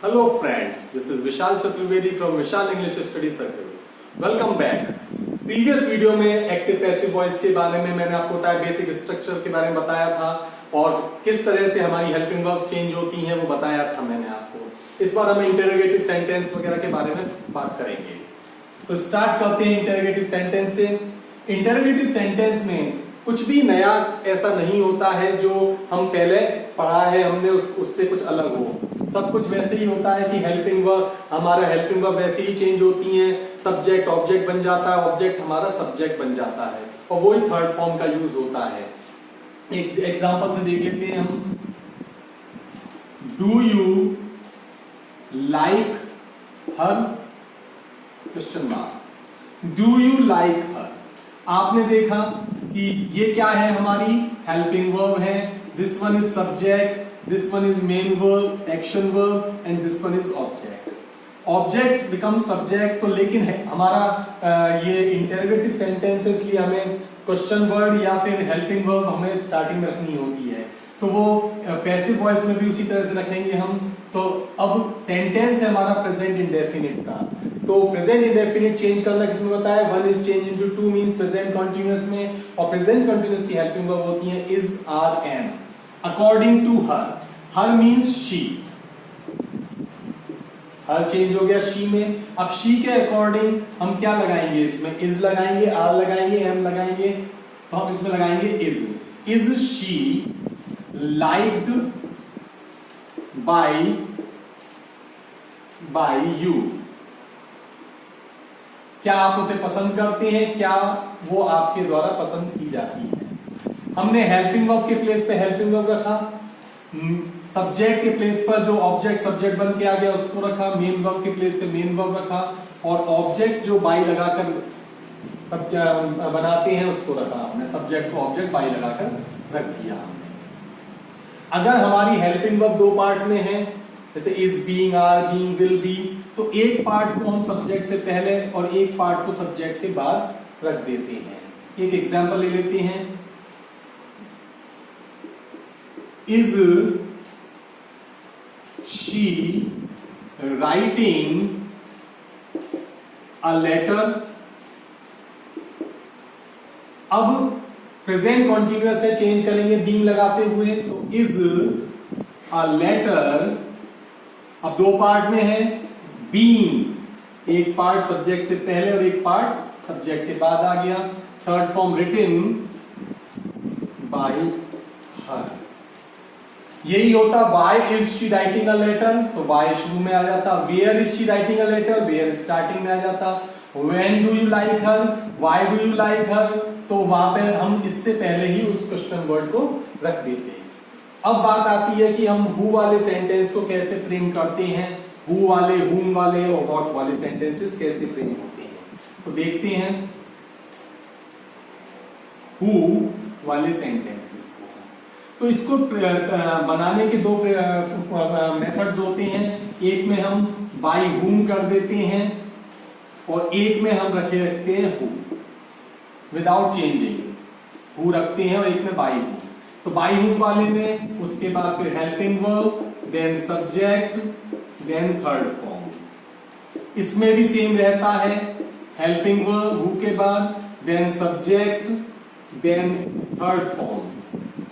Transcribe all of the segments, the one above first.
Hello friends, this is Vishal Chaturvedi from Vishal English Study Circle. Welcome back. Previous video में active passive voice के बारे में मैंने आपको बताया, बेसिक स्ट्रक्चर के बारे में बताया था और किस तरह से हमारी हेल्पिंग वर्ब्स चेंज होती हैं वो बताया था मैंने आपको। इस बार हम इंटरोगेटिव सेंटेंस वगैरह के बारे में बात करेंगे। तो स्टार्ट करते हैं इंटरोगेटिव सेंटेंस से। इंटरोगेटिव सेंटेंस में कुछ भी नया ऐसा नहीं होता है जो हम पहले पढ़ा है हमने उससे कुछ अलग हो। सब कुछ वैसे ही होता है कि हेल्पिंग वर्ब, हमारा हेल्पिंग वर्ब वैसे ही चेंज होती है, सब्जेक्ट ऑब्जेक्ट बन जाता है, ऑब्जेक्ट हमारा सब्जेक्ट बन जाता है और वही थर्ड फॉर्म का यूज होता है। एक एग्जांपल से देख लेते हैं हम। Do you like her? Question mark. Do you like her? आपने देखा कि ये क्या है, हमारी हेल्पिंग वर्ब है। This one is subject, this one is main verb, action verb and this one is object. Object becomes subject। तो लेकिन है हमारा ये इंटरोगेटिव सेंटेंस है, इसलिए हमें क्वेश्चन वर्ड या फिर हेल्पिंग वर्ब हमें स्टार्टिंग में रखनी होती है। तो वो पैसिव वॉइस में भी उसी तरह से रखेंगे हम। तो अब सेंटेंस है हमारा प्रेजेंट इंडेफिनिट का। तो प्रेजेंट इंडेफिनिट चेंज करना किसमें होता है? One is change into two means present continuous में, और प्रेजेंट कंटीन्यूअस की हेल्पिंग वर्ब होती है is, are, am. According to her, her means she, her change हो गया she में। अब she के अकॉर्डिंग हम क्या लगाएंगे? इसमें is लगाएंगे, r लगाएंगे, m लगाएंगे, तो हम इसमें लगाएंगे is। Is she liked by you? क्या आप उसे पसंद करते हैं? क्या वो आपके द्वारा पसंद की जाती है? हमने हेल्पिंग वर्ब के प्लेस पे हेल्पिंग वर्ब रखा, सब्जेक्ट के प्लेस पर जो ऑब्जेक्ट सब्जेक्ट बन के आ गया उसको रखा, मेन वर्ब के प्लेस पे मेन वर्ब रखा, और ऑब्जेक्ट जो बाई लगाकर बनाते हैं उसको रखा हमने, सब्जेक्ट को ऑब्जेक्ट बाई लगाकर रख दिया हमने। अगर हमारी हेल्पिंग वर्ब दो पार्ट में है, जैसे is, being, are, being, will be, तो एक पार्ट को हम सब्जेक्ट से पहले और एक पार्ट को सब्जेक्ट के बाद रख देते हैं। एक एग्जाम्पल ले लेते हैं। Is she writing a letter? अब प्रेजेंट कॉन्टिन्यूअस है, चेंज करेंगे बीइंग लगाते हुए, तो is a letter। अब दो पार्ट में है, बीइंग एक पार्ट सब्जेक्ट से पहले और एक पार्ट सब्जेक्ट के बाद आ गया। Third form written by her. यही होता why is she writing a letter, तो वाई शुरू में आ जाता। Where is she writing a letter, where starting में आ जाता। When do you like her, why do you like her, तो वहां पे हम इससे पहले ही उस क्वेश्चन वर्ड को रख देते हैं। अब बात आती है कि हम हु वाले सेंटेंस को कैसे फ्रेम करते हैं, हु वाले, हुम वाले और व्हाट वाले सेंटेंसेस कैसे फ्रेम होते हैं। तो देखते हैं हु वाले सेंटेंसेस को। तो इसको बनाने के दो मेथड्स होते हैं। एक में हम बाय हुम कर देते हैं और एक में हम रखते हैं हु विदाउट चेंजिंग, हु रखते हैं और एक में बाय हुम। तो बाय हुम वाले में उसके बाद फिर helping verb, then subject, then third form. इसमें भी सेम रहता है, हेल्पिंग वर्ब हु के बाद, then subject, then third form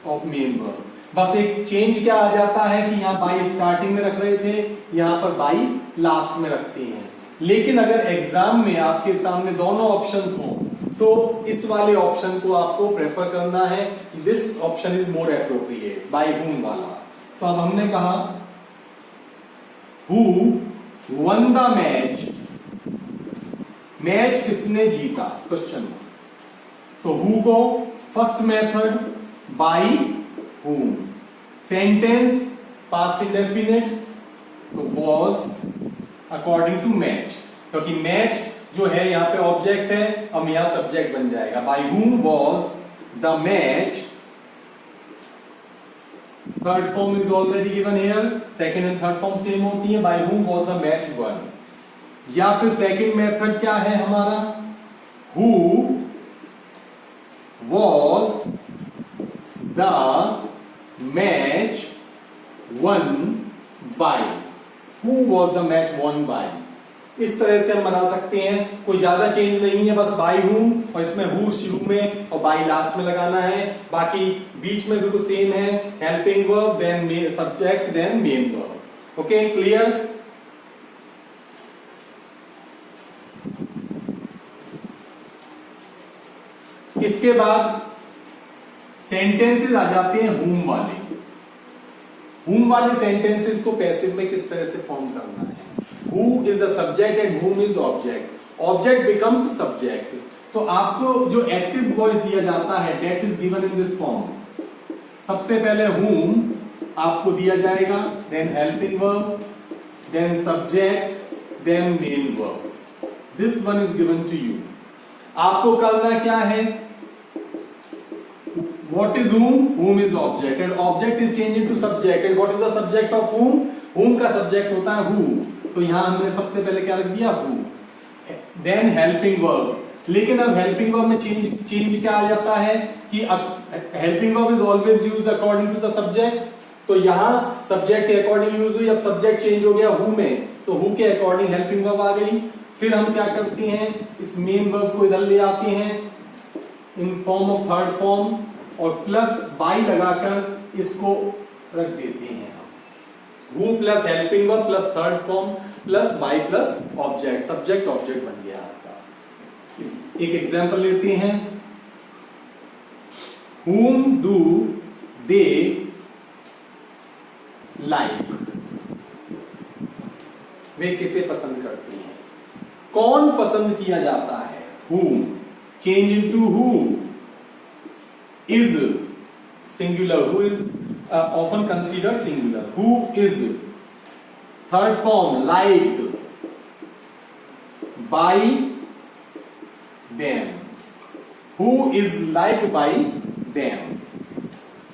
of main verb. बस एक चेंज क्या आ जाता है कि यहां बाई स्टार्टिंग में रख रहे थे, यहां पर बाई लास्ट में रखते हैं। लेकिन अगर एग्जाम में आपके सामने दोनों ऑप्शंस हों तो इस वाले ऑप्शन को आपको प्रेफर करना है। This option is more appropriate, by whom वाला। तो अब हमने कहा who one the match, match किसने जीता? क्वेश्चन। तो who co first method by whom, sentence past indefinite, तो was अकॉर्डिंग टू मैच, क्योंकि मैच जो है यहां पे ऑब्जेक्ट है, अब यहां सब्जेक्ट बन जाएगा। by whom was the match, third form is already given here, second and third form same होती है। by whom was the match won। या फिर सेकंड मेथड क्या है हमारा, who was the match won by, Who was the match won by? इस तरह से हम बना सकते हैं, कोई ज्यादा चेंज नहीं है, बस by whom और इसमें who शुरू में और by लास्ट में लगाना है, बाकी बीच में बिल्कुल सेम है, helping verb then subject then main verb. Okay, clear? इसके बाद सेंटेंसेस आ जाते हैं whom वाले। whom वाले सेंटेंसेस को पैसिव में किस तरह से फॉर्म करना है? Who is the subject and whom is object. Object becomes subject. तो आपको जो एक्टिव वॉइस दिया जाता है that is given in this form. सबसे पहले whom आपको दिया जाएगा, then helping verb, then subject, then main verb. This one is given to you. आपको करना क्या है? What is whom? Whom is object and object is changed into subject. And what is the subject of whom? Whom का subject होता है who. तो यहां हमने सबसे पहले क्या रख दिया? who. Then helping verb. लेकिन अब helping verb में change क्या आ जाता है कि अब helping verb is always used according to the subject. तो यहां subject के according use हुई, अब subject change हो गया who में, तो who के according helping verb आ गई। फिर हम क्या करते हैं, इस main verb को इधर ले आते हैं in form of third form और प्लस by लगाकर इसको रख देते हैं। who plus helping verb plus third form plus by plus object, subject object बन गया आपका। एक एग्जांपल लेते हैं, whom do they like, वे किसे पसंद करते हैं, कौन पसंद किया जाता है, whom change into who, is singular, who is often considered singular, who is third form liked by them, who is liked by them।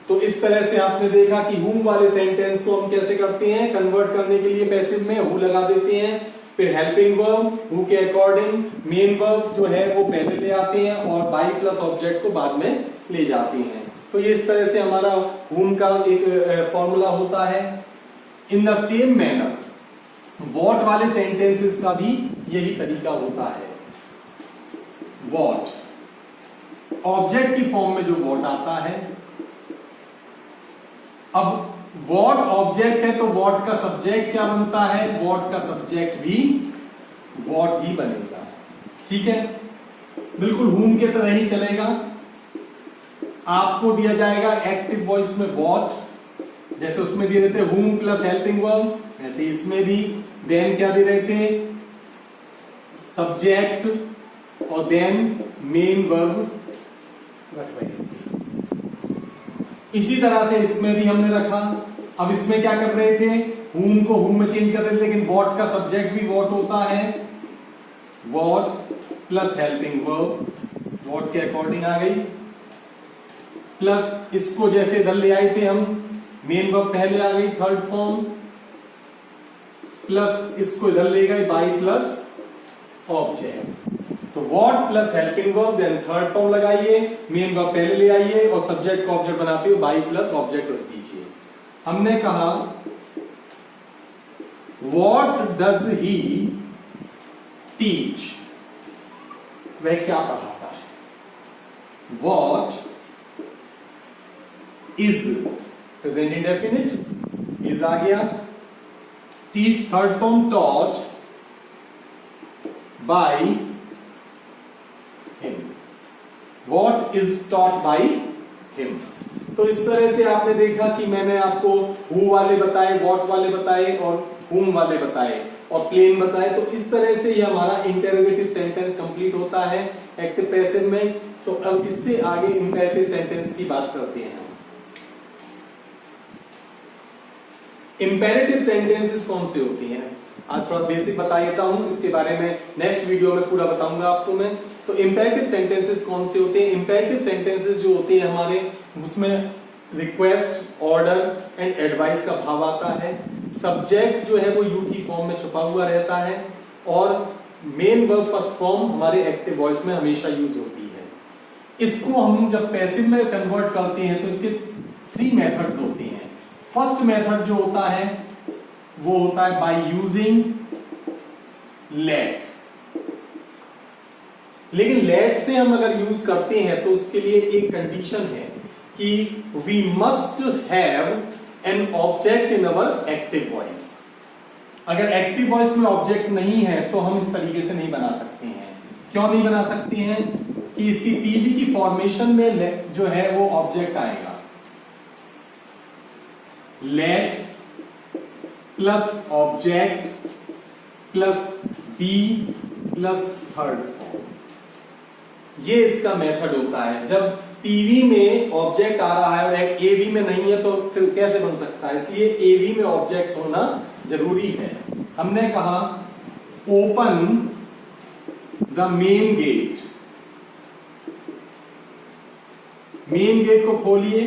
तो इस तरह से आपने देखा कि whom वाले सेंटेंस को हम कैसे करते हैं, कन्वर्ट करने के लिए पैसिव में who लगा देते हैं, फिर हेल्पिंग वर्ब who के अकॉर्डिंग मेन वर्ब जो है वो पहले ले आते हैं और by प्लस ऑब्जेक्ट को बाद में ले जाते हैं। तो ये इस तरह से हमारा whom का एक फॉर्मूला होता है। In the same manner what वाले सेंटेंसेस का भी यही तरीका होता है। वॉट ऑब्जेक्ट की फॉर्म में जो वॉट आता है, अब वॉट ऑब्जेक्ट है तो वॉट का सब्जेक्ट क्या बनता है, वॉट का सब्जेक्ट भी वॉट ही बनेगा। ठीक है, बिल्कुल whom के तरह ही चलेगा। आपको दिया जाएगा एक्टिव वॉइस में वॉट, जैसे उसमें दे रहे थे whom प्लस हेल्पिंग वर्ब, वैसे इसमें भी देन क्या दे रहे थे, सब्जेक्ट और देन मेन वर्ब रख रहे थे। इसी तरह से इसमें भी हमने रखा। अब इसमें क्या कर रहे थे, whom को whom में चेंज कर रहे थे, लेकिन वॉट का सब्जेक्ट भी वॉट होता है, what plus helping verb what के अकॉर्डिंग आ गई, प्लस इसको जैसे इधर ले आए थे हम, मेन वर्ब पहले आ गई थर्ड फॉर्म, प्लस इसको इधर ले गए बाय प्लस ऑब्जेक्ट। तो what plus helping verb then third form लगाइए, मेन वर्ब पहले ले आइए और सब्जेक्ट को ऑब्जेक्ट बनाते हुए बाय प्लस ऑब्जेक्ट रख दीजिए। हमने कहा व्हाट डज ही टीच, वह क्या पढ़ाता है। What is present indefinite, is आ गया। Teach third form taught by him, what is taught by him. तो इस तरह से आपने देखा कि मैंने आपको हु वाले बताए, व्हाट वाले बताए और whom वाले बताए और प्लेन बताए। तो इस तरह से ये हमारा इंटरोगेटिव सेंटेंस कंप्लीट होता है एक्टिव पैसिव में। तो अब इससे आगे इंपेरेटिव सेंटेंस की बात करते हैं। इंपेरेटिव सेंटेंसेस कौन से होती हैं, आज थोड़ा बेसिक बता देता हूं, इसके बारे में नेक्स्ट वीडियो में पूरा बताऊंगा आपको मैं। तो इंपेरेटिव सेंटेंसेस कौन से होते हैं, इंपेरेटिव सेंटेंसेस जो होते हैं हमारे, उसमें रिक्वेस्ट, ऑर्डर एंड एडवाइस का भाव आता है। सब्जेक्ट जो है वो यू की फॉर्म में छुपा हुआ रहता है और मेन वर्ब फर्स्ट फॉर्म हमारे एक्टिव वॉइस में हमेशा यूज होती है। इसको हम जब पैसिव में कन्वर्ट करते हैं तो इसके 3 मेथड्स होते हैं। फर्स्ट मेथड जो होता है वो होता है बाय यूजिंग लेट। लेकिन लेट से हम अगर यूज करते हैं तो उसके लिए एक कंडीशन है कि we must have an object in our active voice. अगर एक्टिव वॉइस में ऑब्जेक्ट नहीं है तो हम इस तरीके से नहीं बना सकते हैं। क्यों नहीं बना सकते हैं? कि इसकी पीवी की फॉर्मेशन में जो है वो ऑब्जेक्ट आएगा। Let plus object plus be plus third form, ये इसका मेथड होता है। जब पीवी में ऑब्जेक्ट आ रहा है और एवी में नहीं है तो फिर कैसे बन सकता है? इसलिए एवी में ऑब्जेक्ट होना जरूरी है। हमने कहा open the main gate, main gate को खोलिए,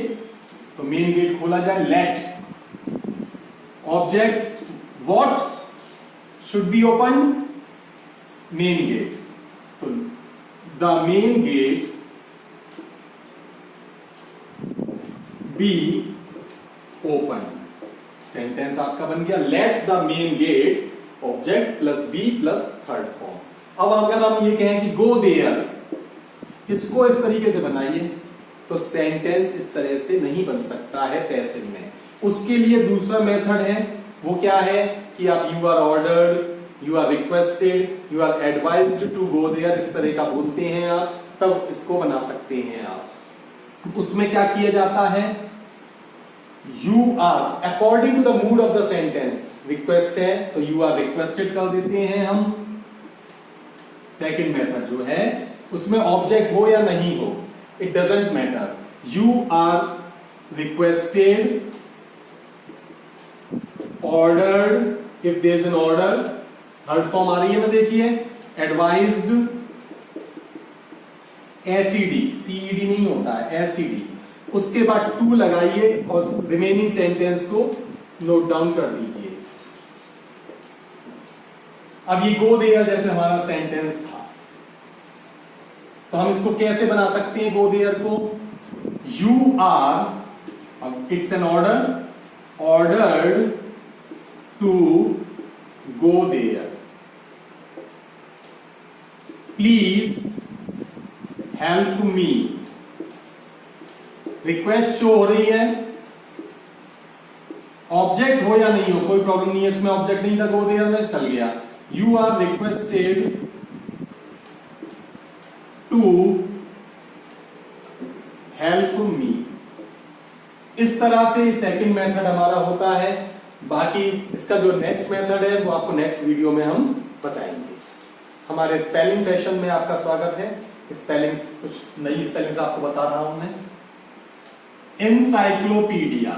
तो मेन गेट खोला जाए। Let object what should be open? Main gate. तो the main gate be open. Sentence आपका बन गया let the main gate object plus be plus third form. अब अगर हम ये कहें कि गो देयर, इसको इस तरीके से बनाइए, तो सेंटेंस इस तरह से नहीं बन सकता है पैसिव में। उसके लिए दूसरा मेथड है, वो क्या है कि आप you are ordered, you are requested, you are advised to go there, इस तरह का बोलते हैं आप, तब इसको बना सकते हैं आप। उसमें क्या किया जाता है? You are according to the mood of the sentence, request है तो यू आर रिक्वेस्टेड कर देते हैं हम। सेकंड मेथड जो है उसमें ऑब्जेक्ट हो या नहीं हो, it doesn't matter, you are requested, ordered if there is an order, third form आ रही है ना, देखिए एडवाइज्ड, एसीडी, सीईडी नहीं होता है, एसीडी, उसके बाद टू लगाइए और रिमेनिंग सेंटेंस को नोट डाउन कर दीजिए। अब ये गो देयर जैसे हमारा सेंटेंस था, तो हम इसको कैसे बना सकते हैं? गो देयर को यू आर, अब it's an order, ordered to go there, please help me. Request show हो रही है, ऑब्जेक्ट हो या नहीं हो कोई प्रॉब्लम नहीं है, इसमें ऑब्जेक्ट नहीं था गो देयर में, चल गया। You are requested to help me. इस तरह से सेकंड मेथड हमारा होता है। बाकी इसका जो नेक्स्ट मेथड है वो आपको नेक्स्ट वीडियो में हम बताएंगे। हमारे स्पेलिंग सेशन में आपका स्वागत है। स्पेलिंग्स, कुछ नई स्पेलिंग्स आपको बता रहा हूं मैं। एनसाइक्लोपीडिया,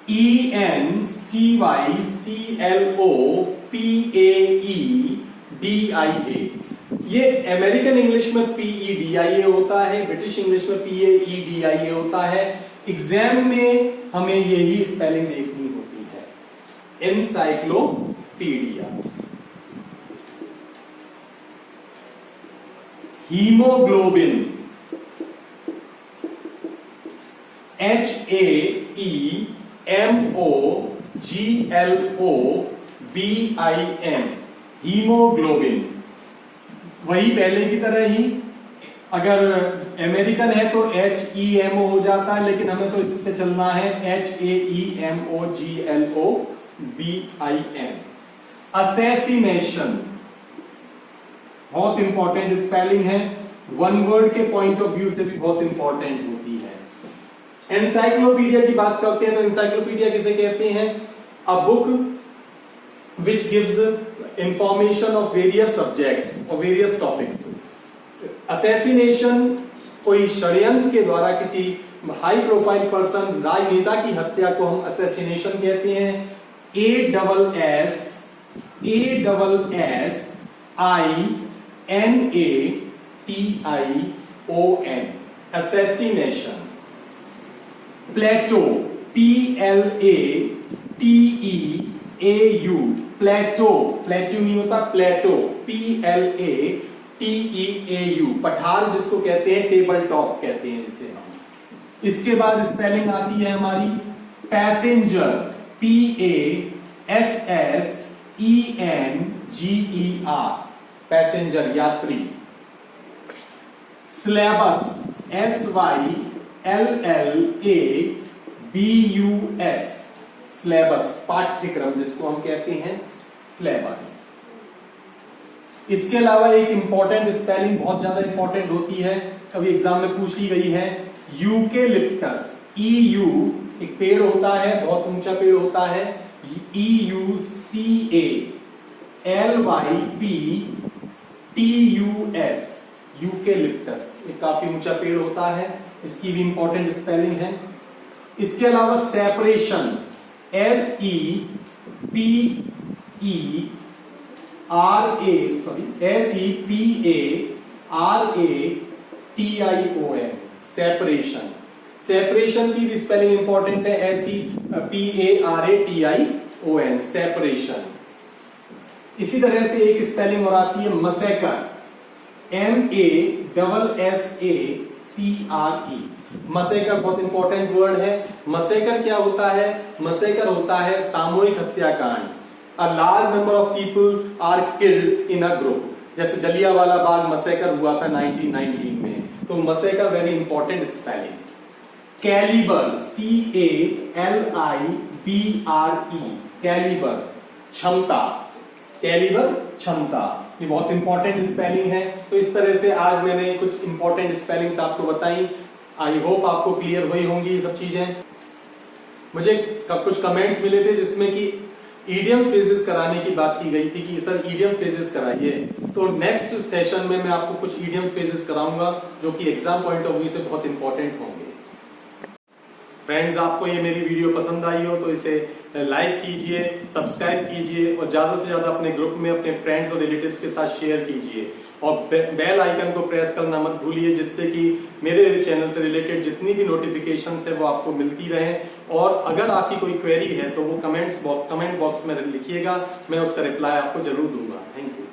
ENCYCLOPAEDIA, ये अमेरिकन इंग्लिश में PEDIA होता है, ब्रिटिश इंग्लिश में PAEDIA होता है। एग्जाम में हमें यही स्पेलिंग देखनी होती है, एनसाइक्लोपीडिया। Haemoglobin, HAEMOGLOBIN, haemoglobin. वही पहले की तरह ही, अगर अमेरिकन है तो HEMO हो जाता है, लेकिन हमें तो इस पे चलना है HAEMOGLOBIN। असैसिनेशन बहुत इंपॉर्टेंट स्पेलिंग है, वन वर्ड के पॉइंट ऑफ व्यू से भी बहुत इंपॉर्टेंट होती है। एनसाइक्लोपीडिया की बात करते हैं तो एनसाइक्लोपीडिया किसे कहते हैं? A book which gives information of various subjects और वेरियस टॉपिक्स। असैसिनेशन कोई षड्यंत्र के द्वारा किसी हाई प्रोफाइल पर्सन, राजनेता की हत्या को हम असैसिनेशन कहते हैं। ASSASSINATION, assassination. Plateau, PLATEAU, plateau, plateau नहीं होता, प्लेटो, PLATEAU, पठार जिसको कहते हैं, टेबल टॉप कहते हैं जिसे हम, इसके बाद स्पेलिंग आती है हमारी पैसेंजर, PASSENGER, पैसेंजर यात्री। सिलेबस, SYLLABUS, सिलेबस, पाठ्यक्रम जिसको हम कहते हैं सिलेबस। इसके अलावा एक इंपॉर्टेंट स्पेलिंग बहुत ज्यादा इंपॉर्टेंट होती है, कभी एग्जाम में पूछी गई है, यूकेलिप्टस, EU एक पेड़ होता है, बहुत ऊंचा पेड़ होता है, EUCALYPTUS, यूकेलिप्टस एक काफी ऊंचा पेड़ होता है, इसकी भी इंपॉर्टेंट स्पेलिंग है। इसके अलावा सेपरेशन, SEPARATION, सेपरेशन। सेपरेशन की भी स्पेलिंग इंपॉर्टेंट है, SEPARATION, सेपरेशन। इसी तरह से एक स्पेलिंग और आती है मसैकर, MASSACRE, मसैकर बहुत इंपॉर्टेंट वर्ड है। मसैकर क्या होता है? मसैकर होता है सामूहिक हत्याकांड। A large number of people are killed in a group, जैसे जलियांवाला बाग मसैकर हुआ था 1919 में, तो massacre very important spelling. Calibre, CALIBRE, calibre क्षमता, कैलिबर क्षमता, ये बहुत इंपॉर्टेंट स्पेलिंग है। तो इस तरह से आज मैंने कुछ इंपॉर्टेंट स्पेलिंग्स आपको बताई। आई होप आपको क्लियर हुई होंगी ये सब चीजें। मुझे कुछ कमेंट्स मिले थे जिसमें कि ईडियम फ्रेजेस कराने की बात की गई थी कि सर ईडियम फ्रेजेस कराइए, तो नेक्स्ट सेशन में मैं आपको कुछ ईडियम फ्रेजेस कराऊंगा जो कि एग्जाम पॉइंट ऑफ व्यू से बहुत इंपॉर्टेंट होंगे। फ्रेंड्स, आपको ये मेरी वीडियो पसंद आई हो तो इसे लाइक कीजिए, सब्सक्राइब कीजिए और ज्यादा से ज्यादा अपने ग्रुप में अपने फ्रेंड्स और रिलेटिव्स के साथ शेयर कीजिए और बेल आइकन को प्रेस करना मत भूलिए, जिससे कि मेरे चैनल से रिलेटेड जितनी भी नोटिफिकेशंस है वो आपको मिलती रहे। और अगर आपकी कोई क्वेरी है तो वो कमेंट बॉक्स में लिखिएगा, मैं उसका रिप्लाई आपको जरूर दूंगा। Thank you.